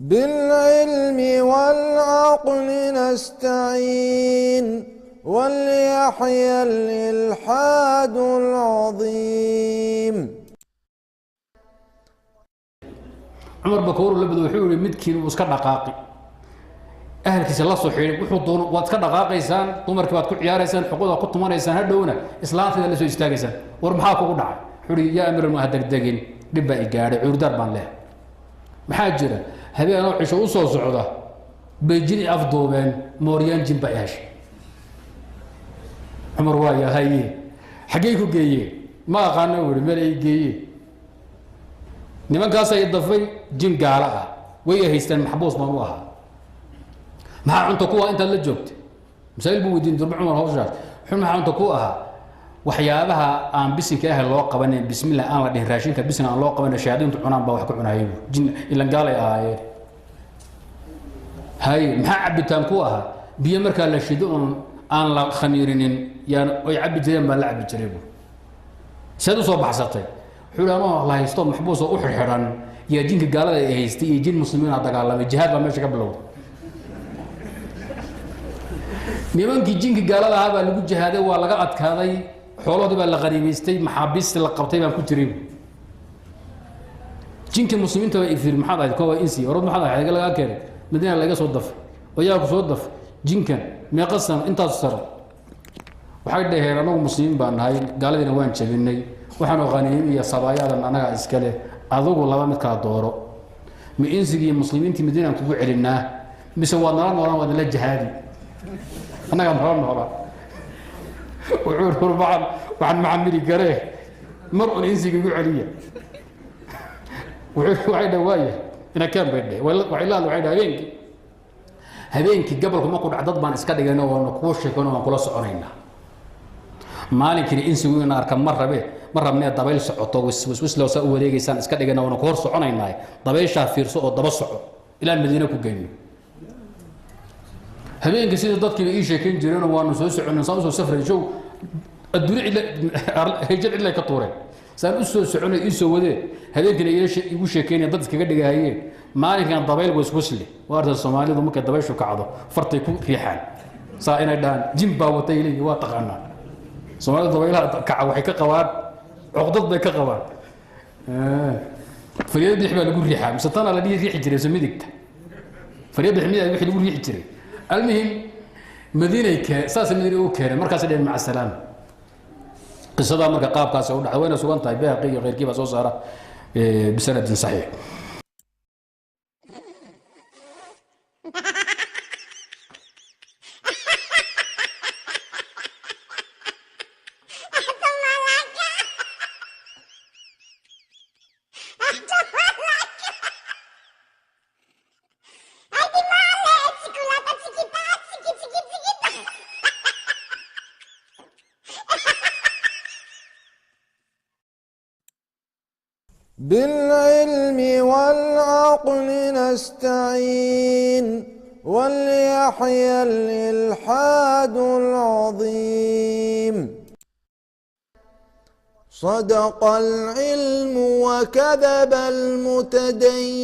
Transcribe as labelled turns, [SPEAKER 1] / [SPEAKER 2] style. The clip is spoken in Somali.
[SPEAKER 1] بالعلم والعقل نستعين وليحيى الإلحاد العظيم.
[SPEAKER 2] عمر بكور لبدو وحوري مدكين وسكر دقاقي أهلكيس الله صحيح وحضون واتكر دقاقيسان دمرك baad ku ciyaaraysaan xuquuqda ku tumanaysaan hadhowna islaanteeda la soo istaagaysaan war maxaa kugu dhacay xuri yaa amir ma degdegin dibba i gaaray cuurdar baan leh maxaa jira habeen oo cisho u soo socda beejin afdoobeen mooriyaan jimba yaashay Umar waa yahay xagee ku geeyay ma aqaan wari meel ay geeyay nimankaas ay dafay jin gaala ah way haystaan maxbuus ma u ahaa maxaa cunto kuwa inta la joogtay misaal buu wadiin durba Umar hawshaas xun maxaa cunto ku ahaa waxyaabaha aan bisinka ah loo qabanay bismillaah aan la dhihin raashinka bisin aan loo qabanay shaadintu cunaan baa wax ku cunayay jin ila gaalay ahaayeen hay maxaa cabitaan ku ahaa biyo marka la shido aan la khamiirinin yaan ay cabi jireen ma la cabi jireen sidoo soo baxsatay xulaamo Allah haysto maxbuus oo u xirxiran yaa jinka gaalada ay haystay iyo jin muslimiin ah dagaalamay jihaad baa meesha ka bilowday nimankii jinka gaalada ah baa lagu jihaaday waa laga adkaaday xooloodii baa la qaniimaystay maxaabiis la qabtay baan ku jiray jinka muslimiinta way ifir maxad ahayd koowa insi orod maxad ahayd laga keenay madiina laga soo daf oo yaa ku soo daf jinkan meeqasan intaas sar waxay dhaheen anagu muslimiin baan nahay gaaladina waan jabinay waxaan qaniim iyo sabaayaadan anaga iska leh adigu laba mid kala dooro ma insigii muslimiintii madiina kugu celinaa mise waa nala la jihaadi anaga noolaa وعور بعض وعن معمري كره مرء انسي يقول عليا وعيد وايه انا كان بيده وعلال وعيد هبينك قبلكم اكو عدد بان اسكا دغنا وانا كو شيكون وان كلا سكونينا مالك الانسي وين اركب مره من دبيل سقطو وسوس لو سو وديغيسان اسكا دغنا وانا كو هور سكونينا دبيشا فيرسو او دبا سكو الى المدينه كو غيني habeenka sida dadkii ay sheekeen jireen waanu soo soconay soo safray joog adduunyo hejir ilaa ka tuureen saan u soo soconay isoo wadee habeenkii ay igu sheekeen dad iskaga dhigahayeen maalinkan dabayl way isku sile waarta Soomaalidu markay dabayshu kacdo fartay ku riixaan saa inay dhaan jimba watay ilaa waa taqaana Soomaalidu dabaylaha kaca waxay ka qabaan uqdad bay ka qabaan fariyada xibaa lagu riixaa mise tan la riixi jiray samidigta fariyada ximida wixii lagu riixi jiray المهم مدينه اساس مدينه او كيره مركز دين مع السلامه قصه مركز قاب كاس او دحوينا سوغنتاي باقي غير كيف سو صار بسند صحيح
[SPEAKER 1] بالعلم والعقل نستعين وليحيى الإلحاد العظيم. صدق العلم وكذب المتدينون.